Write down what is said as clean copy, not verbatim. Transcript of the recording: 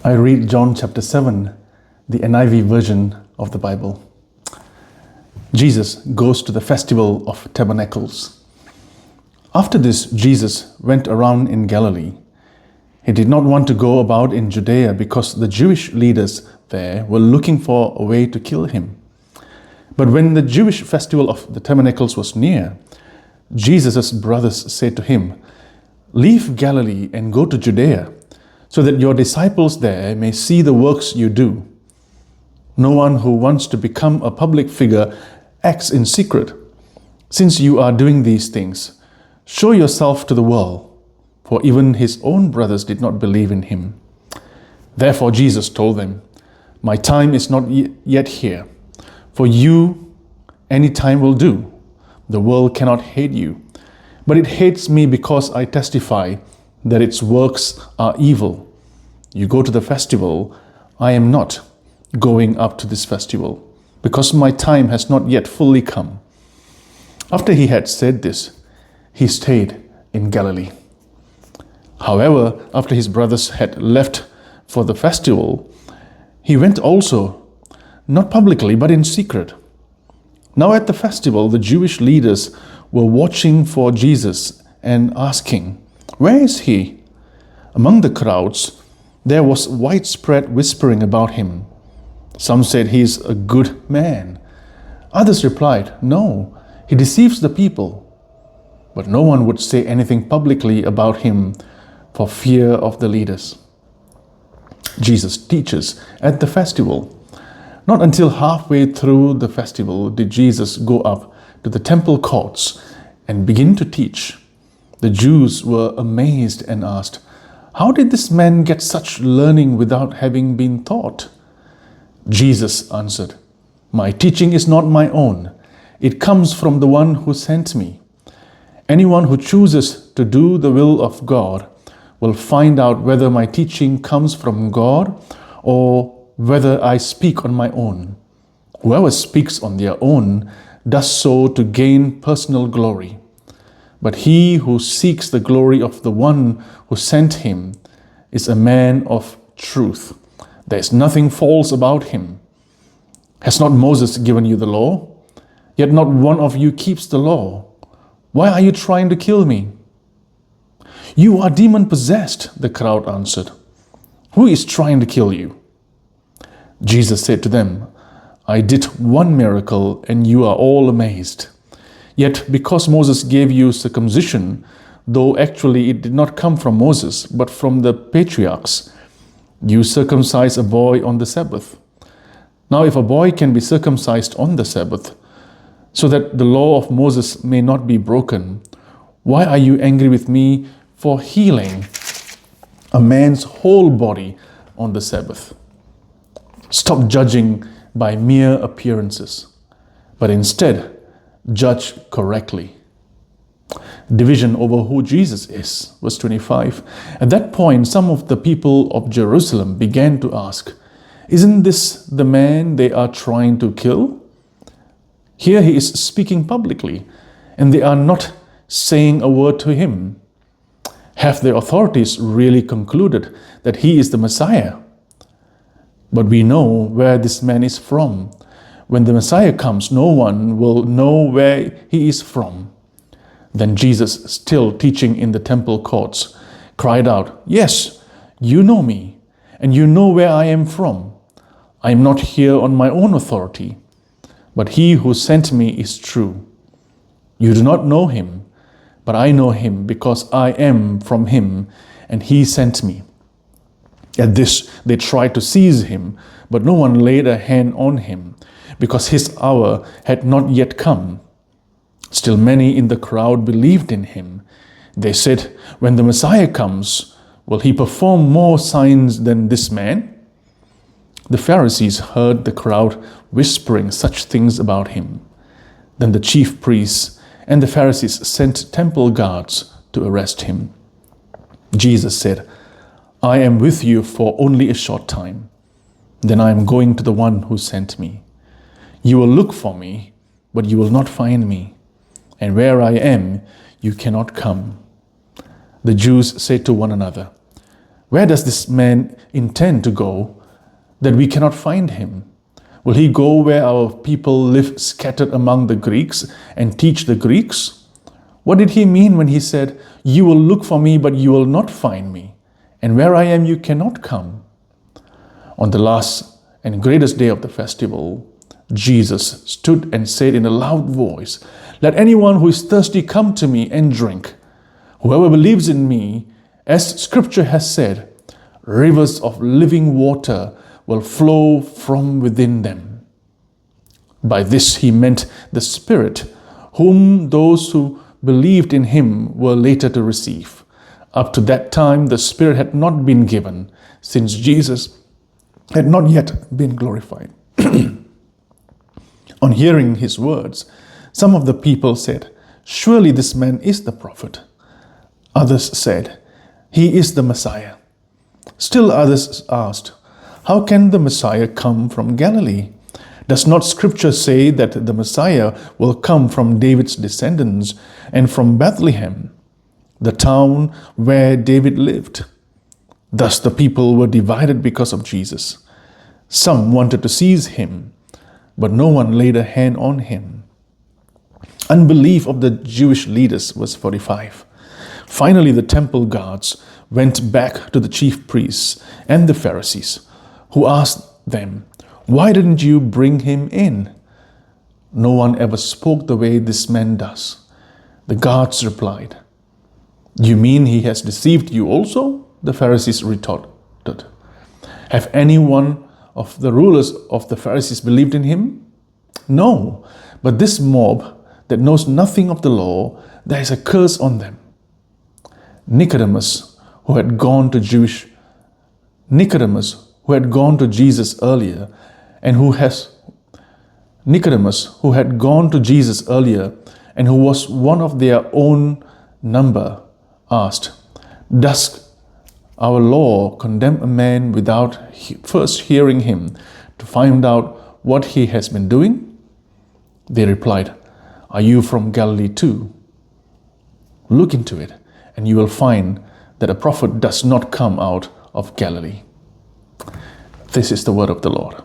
I read John chapter 7, the NIV version of the Bible. Jesus goes to the Festival of Tabernacles. After this, Jesus went around in Galilee. He did not want to go about in Judea because the Jewish leaders there were looking for a way to kill him. But when the Jewish festival of the Tabernacles was near, Jesus' brothers said to him, "Leave Galilee and go to Judea, so that your disciples there may see the works you do. No one who wants to become a public figure acts in secret. Since you are doing these things, show yourself to the world." For even his own brothers did not believe in him. Therefore Jesus told them, "My time is not yet here. For you, any time will do. The world cannot hate you, but it hates me because I testify that its works are evil. You go to the festival. I am not going up to this festival, because my time has not yet fully come." After he had said this, he stayed in Galilee. However, after his brothers had left for the festival, he went also, not publicly, but in secret. Now at the festival, the Jewish leaders were watching for Jesus and asking, "Where is he?" Among the crowds, there was widespread whispering about him. Some said he is a good man. Others replied, "No, he deceives the people." But no one would say anything publicly about him for fear of the leaders. Jesus teaches at the festival. Not until halfway through the festival did Jesus go up to the temple courts and begin to teach. The Jews were amazed and asked, "How did this man get such learning without having been taught?" Jesus answered, "My teaching is not my own. It comes from the one who sent me. Anyone who chooses to do the will of God will find out whether my teaching comes from God or whether I speak on my own. Whoever speaks on their own does so to gain personal glory. But he who seeks the glory of the one who sent him is a man of truth. There is nothing false about him. Has not Moses given you the law? Yet not one of you keeps the law. Why are you trying to kill me?" "You are demon-possessed," the crowd answered. "Who is trying to kill you?" Jesus said to them, "I did one miracle and you are all amazed. Yet because Moses gave you circumcision, though actually it did not come from Moses, but from the patriarchs, you circumcise a boy on the Sabbath. Now if a boy can be circumcised on the Sabbath, so that the law of Moses may not be broken, why are you angry with me for healing a man's whole body on the Sabbath? Stop judging by mere appearances, but instead judge correctly." Division over who Jesus is. Verse 25. At that point, some of the people of Jerusalem began to ask, "Isn't this the man they are trying to kill? Here he is speaking publicly, and they are not saying a word to him. Have the authorities really concluded that he is the Messiah? But we know where this man is from. When the Messiah comes, no one will know where he is from." Then Jesus, still teaching in the temple courts, cried out, "Yes, you know me, and you know where I am from. I am not here on my own authority, but he who sent me is true. You do not know him, but I know him because I am from him, and he sent me." At this, they tried to seize him, but no one laid a hand on him, because his hour had not yet come. Still many in the crowd believed in him. They said, "When the Messiah comes, will he perform more signs than this man?" The Pharisees heard the crowd whispering such things about him. Then the chief priests and the Pharisees sent temple guards to arrest him. Jesus said, "I am with you for only a short time. Then I am going to the one who sent me. You will look for me, but you will not find me. And where I am, you cannot come." The Jews said to one another, "Where does this man intend to go that we cannot find him? Will he go where our people live scattered among the Greeks and teach the Greeks? What did he mean when he said, "You will look for me, but you will not find me, and where I am you cannot come"? On the last and greatest day of the festival, Jesus stood and said in a loud voice, "Let anyone who is thirsty come to me and drink. Whoever believes in me, as Scripture has said, rivers of living water will flow from within them." By this he meant the Spirit, whom those who believed in him were later to receive. Up to that time, the Spirit had not been given, since Jesus had not yet been glorified. On hearing his words, some of the people said, "Surely this man is the prophet." Others said, "He is the Messiah." Still others asked, "How can the Messiah come from Galilee? Does not Scripture say that the Messiah will come from David's descendants and from Bethlehem, the town where David lived?" Thus the people were divided because of Jesus. Some wanted to seize him, but no one laid a hand on him. Unbelief of the Jewish leaders, verse 45. Finally, the temple guards went back to the chief priests and the Pharisees, who asked them, "Why didn't you bring him in?" "No one ever spoke the way this man does." The guards replied, "You mean he has deceived you also?" The Pharisees retorted, "Have any one of the rulers of the Pharisees believed in him?" "No, but this mob that knows nothing of the law, there is a curse on them." Nicodemus, who had gone to Jesus earlier, and who was one of their own number, asked, "Does our law condemn a man without first hearing him to find out what he has been doing?" They replied, "Are you from Galilee too? Look into it, and you will find that a prophet does not come out of Galilee." This is the word of the Lord.